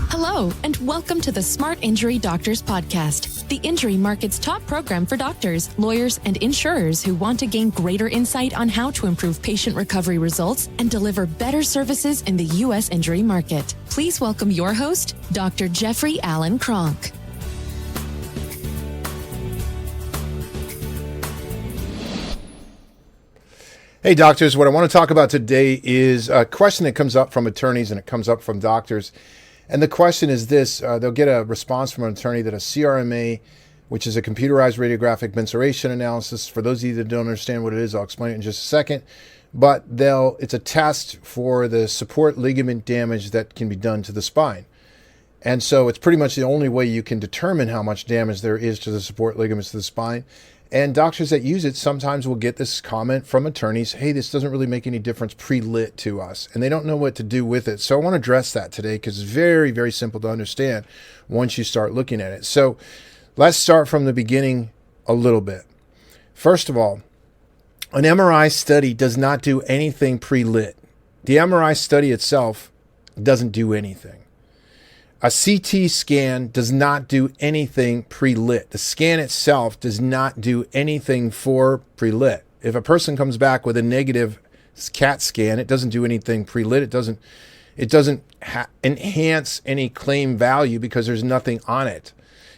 Hello, and welcome to the Smart Injury Doctors Podcast, the injury market's top program for doctors, lawyers, and insurers who want to gain greater insight on how to improve patient recovery results and deliver better services in the U.S. injury market. Please welcome your host, Dr. Jeffrey Allen Kronk. Hey doctors, what I want to talk about today is a question that comes up from attorneys and it comes up from doctors. And the question is this, they'll get a response from an attorney that a CRMA, which is a computerized radiographic mensuration analysis, for those of you that don't understand what it is, I'll explain it in just a second, but it's a test for the support ligament damage that can be done to the spine. And so it's pretty much the only way you can determine how much damage there is to the support ligaments to the spine. And doctors that use it sometimes will get this comment from attorneys, hey, this doesn't really make any difference pre-lit to us. And they don't know what to do with it. So I want to address that today because it's very, very simple to understand once you start looking at it. So let's start from the beginning a little bit. First of all, an MRI study does not do anything pre-lit. The MRI study itself doesn't do anything. A CT scan does not do anything pre-lit. The scan itself does not do anything for pre-lit. If a person comes back with a negative CAT scan, it doesn't do anything pre-lit. It doesn't enhance any claim value because there's nothing on it.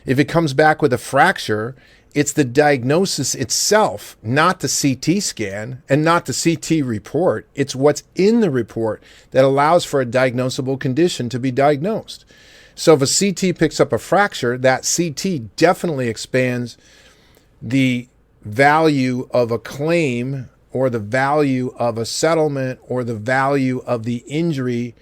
If it comes back with a fracture, it's the diagnosis itself, not the CT scan and not the CT report. It's what's in the report that allows for a diagnosable condition to be diagnosed. So if a CT picks up a fracture, that CT definitely expands the value of a claim or the value of a settlement or the value of the injury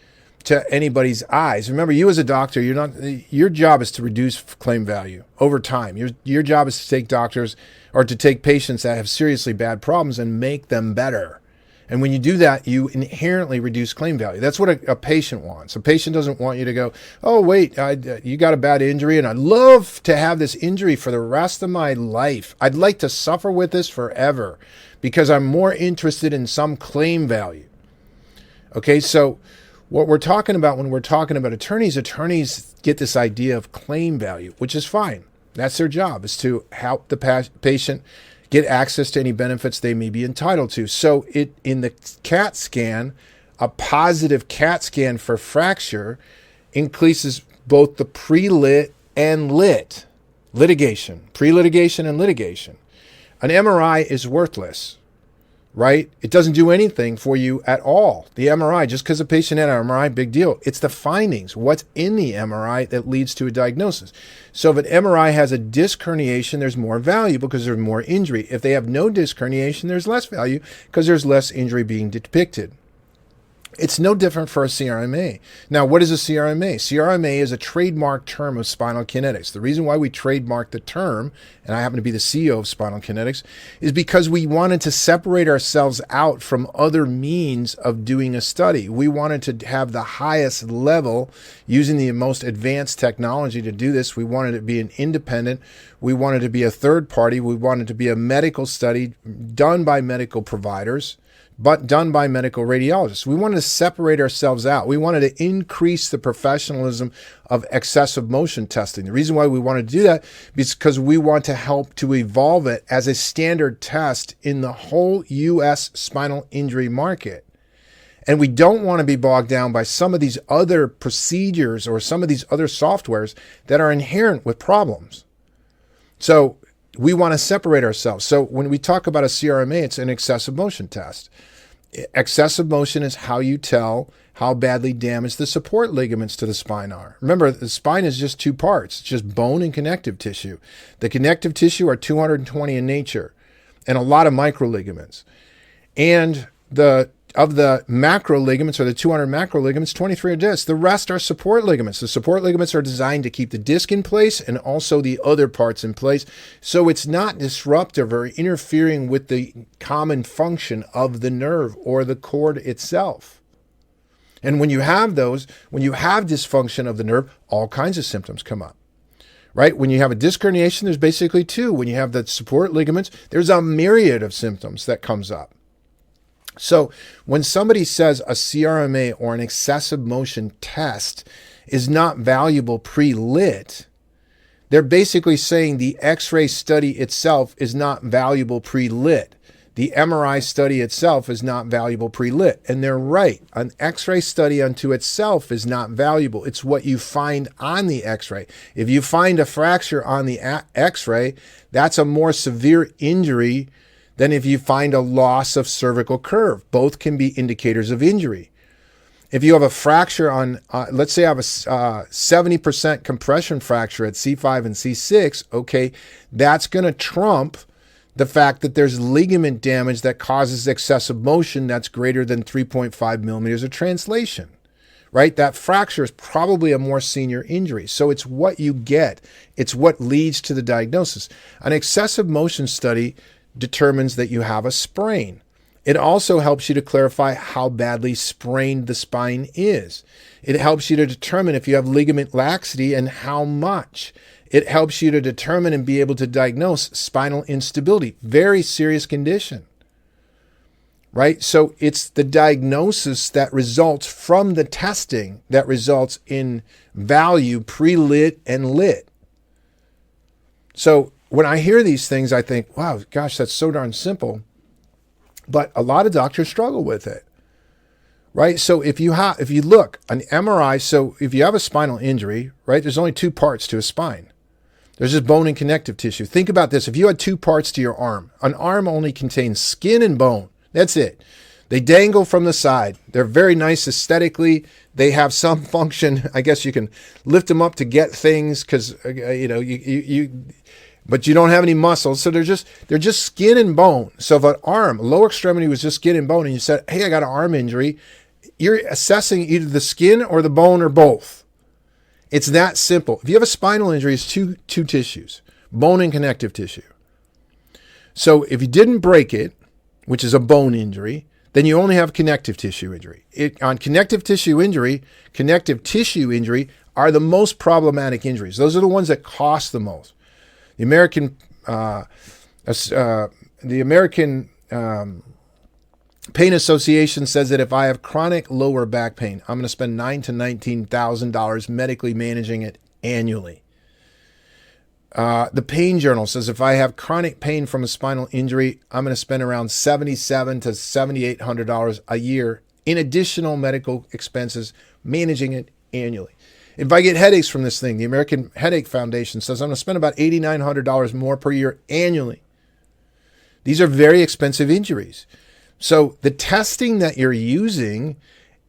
to anybody's eyes. Remember, you as a doctor, your job is to reduce claim value over time. Your job is to take doctors or to take patients that have seriously bad problems and make them better. And when you do that, you inherently reduce claim value. That's what a patient wants. A patient doesn't want you to go, oh, wait, you got a bad injury, and I'd love to have this injury for the rest of my life. I'd like to suffer with this forever because I'm more interested in some claim value. Okay, so what we're talking about when we're talking about attorneys get this idea of claim value, which is fine. That's their job, is to help the patient get access to any benefits they may be entitled to. So in the CAT scan, a positive CAT scan for fracture increases both the pre-lit and litigation, pre-litigation and litigation. An MRI is worthless, right? It doesn't do anything for you at all. The MRI, just because a patient had an MRI, big deal. It's the findings, what's in the MRI that leads to a diagnosis. So if an MRI has a disc herniation, there's more value because there's more injury. If they have no disc herniation, there's less value because there's less injury being depicted. It's no different for a CRMA. Now, what is a CRMA? CRMA is a trademark term of spinal kinetics. The reason why we trademarked the term, and I happen to be the CEO of Spinal Kinetics, is because we wanted to separate ourselves out from other means of doing a study. We wanted to have the highest level using the most advanced technology to do this. We wanted it to be an independent. We wanted to be a third party. We wanted to be a medical study done by medical providers, but done by medical radiologists. We wanted to separate ourselves out. We wanted to increase the professionalism of excessive motion testing. The reason why we wanted to do that is because we want to help to evolve it as a standard test in the whole U.S. spinal injury market. And we don't want to be bogged down by some of these other procedures or some of these other softwares that are inherent with problems. So we want to separate ourselves. So when we talk about a CRMA, it's an excessive motion test. Excessive motion is how you tell how badly damaged the support ligaments to the spine are. Remember, the spine is just two parts. It's just bone and connective tissue. The connective tissue are 220 in nature and a lot of micro ligaments. And of the macro ligaments, or the 200 macro ligaments, 23 are discs. The rest are support ligaments. The support ligaments are designed to keep the disc in place and also the other parts in place. So it's not disruptive or interfering with the common function of the nerve or the cord itself. And when you have dysfunction of the nerve, all kinds of symptoms come up. Right? When you have a disc herniation, there's basically two. When you have the support ligaments, there's a myriad of symptoms that comes up. So when somebody says a CRMA or an excessive motion test is not valuable pre-lit, they're basically saying the X-ray study itself is not valuable pre-lit. The MRI study itself is not valuable pre-lit. And they're right. An X-ray study unto itself is not valuable. It's what you find on the X-ray. If you find a fracture on the X-ray, that's a more severe injury than if you find a loss of cervical curve. Both can be indicators of injury. If you have a fracture on, let's say I have a 70% compression fracture at C5 and C6, okay, that's going to trump the fact that there's ligament damage that causes excessive motion that's greater than 3.5 millimeters of translation, right? That fracture is probably a more senior injury. So it's what you get. It's what leads to the diagnosis. An excessive motion study determines that you have a sprain. It also helps you to clarify how badly sprained the spine is. It helps you to determine if you have ligament laxity and how much. It helps you to determine and be able to diagnose spinal instability, very serious condition, right? So it's the diagnosis that results from the testing that results in value pre-lit and lit. So when I hear these things, I think, wow, gosh, that's so darn simple. But a lot of doctors struggle with it, right? So if you look, an MRI, so if you have a spinal injury, right, there's only two parts to a spine. There's just bone and connective tissue. Think about this. If you had two parts to your arm, an arm only contains skin and bone. That's it. They dangle from the side. They're very nice aesthetically. They have some function. I guess you can lift them up to get things because, but you don't have any muscles. So they're just skin and bone. So if an arm, lower extremity was just skin and bone, and you said, hey, I got an arm injury, you're assessing either the skin or the bone or both. It's that simple. If you have a spinal injury, it's two tissues, bone and connective tissue. So if you didn't break it, which is a bone injury, then you only have connective tissue injury. On connective tissue injury are the most problematic injuries. Those are the ones that cost the most. The American Pain Association says that if I have chronic lower back pain, I'm going to spend $9,000 to $19,000 medically managing it annually. The Pain Journal says if I have chronic pain from a spinal injury, I'm going to spend around $7,700 to $7,800 a year in additional medical expenses managing it annually. If I get headaches from this thing, the American Headache Foundation says I'm going to spend about $8,900 more per year annually. These are very expensive injuries. So the testing that you're using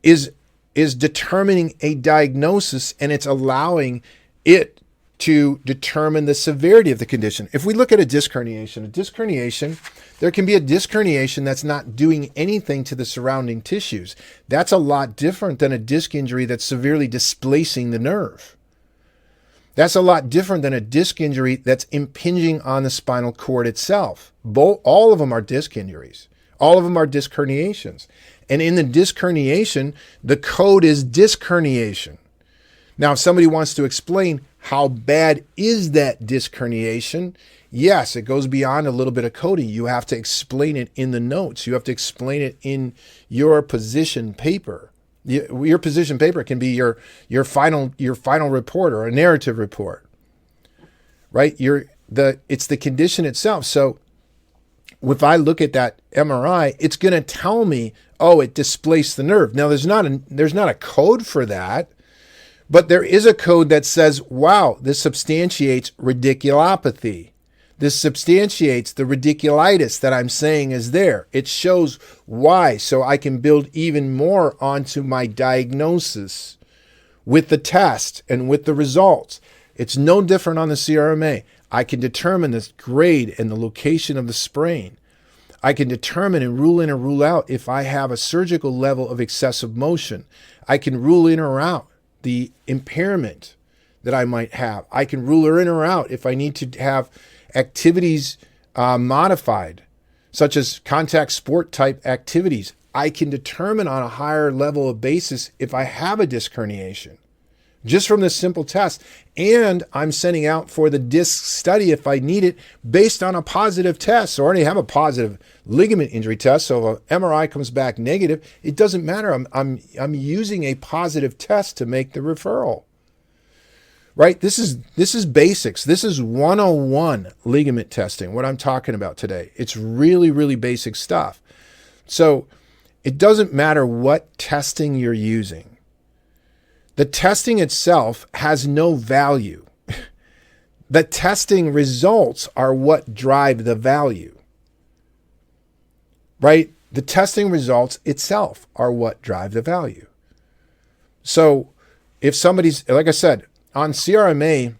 is determining a diagnosis, and it's allowing it to determine the severity of the condition. If we look at a disc herniation, there can be a disc herniation that's not doing anything to the surrounding tissues. That's a lot different than a disc injury that's severely displacing the nerve. That's a lot different than a disc injury that's impinging on the spinal cord itself. All of them are disc injuries. All of them are disc herniations. And in the disc herniation, the code is disc herniation. Now, if somebody wants to explain how bad is that disc herniation, yes, it goes beyond a little bit of coding. You have to explain it in the notes. You have to explain it in your position paper. Your position paper can be your final report or a narrative report, right? It's the condition itself. So if I look at that MRI, it's going to tell me, oh, it displaced the nerve. Now, there's not a code for that, but there is a code that says, wow, this substantiates radiculopathy. This substantiates the radiculitis that I'm saying is there. It shows why, so I can build even more onto my diagnosis with the test and with the results. It's no different on the CRMA. I can determine the grade and the location of the sprain. I can determine and rule in or rule out if I have a surgical level of excessive motion. I can rule in or out the impairment that I might have. I can rule in or out if I need to have activities modified, such as contact sport type activities. I can determine on a higher level of basis if I have a disc herniation. just from this simple test. And I'm sending out for the disc study if I need it based on a positive test. So I already have a positive ligament injury test. So if an MRI comes back negative, it doesn't matter. I'm using a positive test to make the referral. Right? This is basics. This is 101 ligament testing, what I'm talking about today. It's really, really basic stuff. So it doesn't matter what testing you're using. The testing itself has no value. The testing results are what drive the value. Right? The testing results itself are what drive the value. So if somebody's, like I said, on CRMA,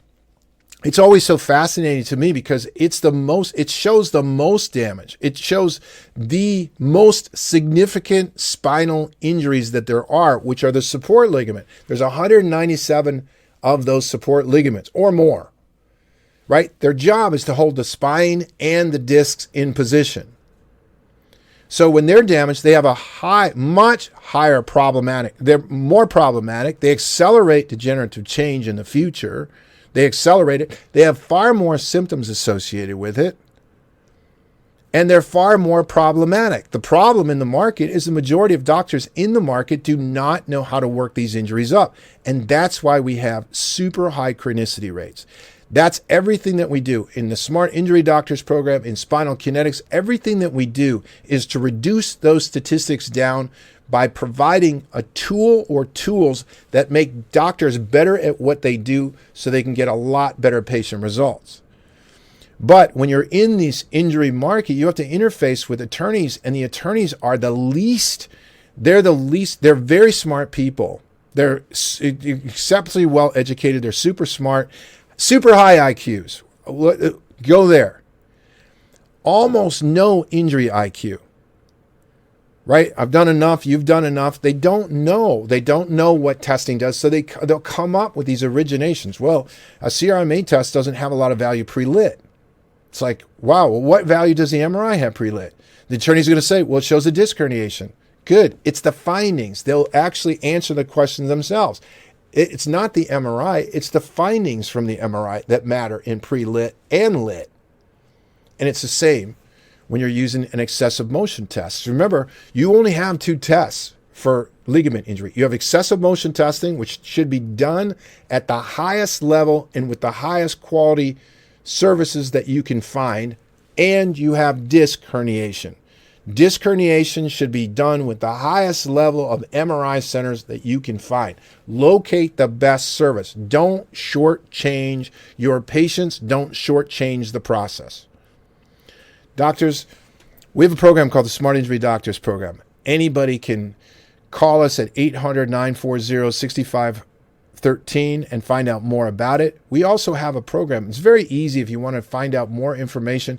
it's always so fascinating to me because it shows the most damage. It shows the most significant spinal injuries that there are, which are the support ligament. There's 197 of those support ligaments or more, right? Their job is to hold the spine and the discs in position. So when they're damaged, they have a much higher problematic. They're more problematic. They accelerate degenerative change in the future. They accelerate it. They have far more symptoms associated with it. And they're far more problematic. The problem in the market is the majority of doctors in the market do not know how to work these injuries up. And that's why we have super high chronicity rates. That's everything that we do in the Smart Injury Doctors program, in Spinal Kinetics. Everything that we do is to reduce those statistics down by providing a tool or tools that make doctors better at what they do so they can get a lot better patient results. But when you're in this injury market, you have to interface with attorneys, and the attorneys are they're very smart people. They're exceptionally well educated. They're super smart. Super high IQs. Go there. Almost no injury IQ. Right? I've done enough. You've done enough. They don't know. They don't know what testing does. So they'll come up with these originations. Well, a CRMA test doesn't have a lot of value pre-lit. It's like, wow, well, what value does the MRI have pre-lit? The attorney's going to say, well, it shows a disc herniation. Good. It's the findings. They'll actually answer the question themselves. It's not the MRI, it's the findings from the MRI that matter in pre-lit and lit. And it's the same when you're using an excessive motion test. Remember, you only have two tests for ligament injury. You have excessive motion testing, which should be done at the highest level and with the highest quality services that you can find, and you have disc herniation. Disc herniation should be done with the highest level of MRI centers that you can find. Locate the best service. Don't shortchange your patients. Don't shortchange the process. Doctors, we have a program called the Smart Injury Doctors Program. Anybody can call us at 800-940-6513 and find out more about it. We also have a program. It's very easy if you want to find out more information.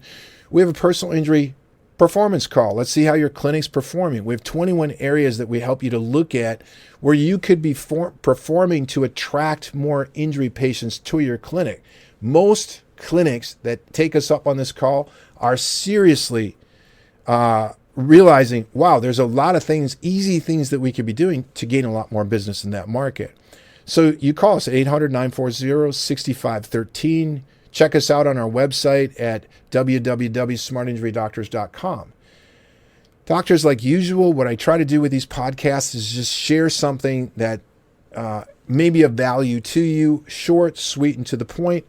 We have a personal injury performance call. Let's see how your clinic's performing. We have 21 areas that we help you to look at where you could be performing to attract more injury patients to your clinic. Most clinics that take us up on this call are seriously realizing, wow, there's a lot of things, easy things that we could be doing to gain a lot more business in that market. So you call us at 800-940-6513. Check us out on our website at www.smartinjurydoctors.com. Doctors, like usual, what I try to do with these podcasts is just share something that may be of value to you, short, sweet, and to the point.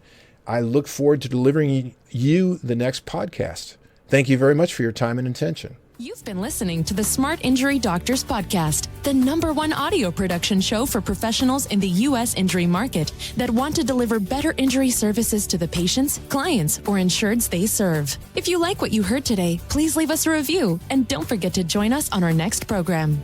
I look forward to delivering you the next podcast. Thank you very much for your time and attention. You've been listening to the Smart Injury Doctors Podcast, the #1 audio production show for professionals in the U.S. injury market that want to deliver better injury services to the patients, clients, or insureds they serve. If you like what you heard today, please leave us a review and don't forget to join us on our next program.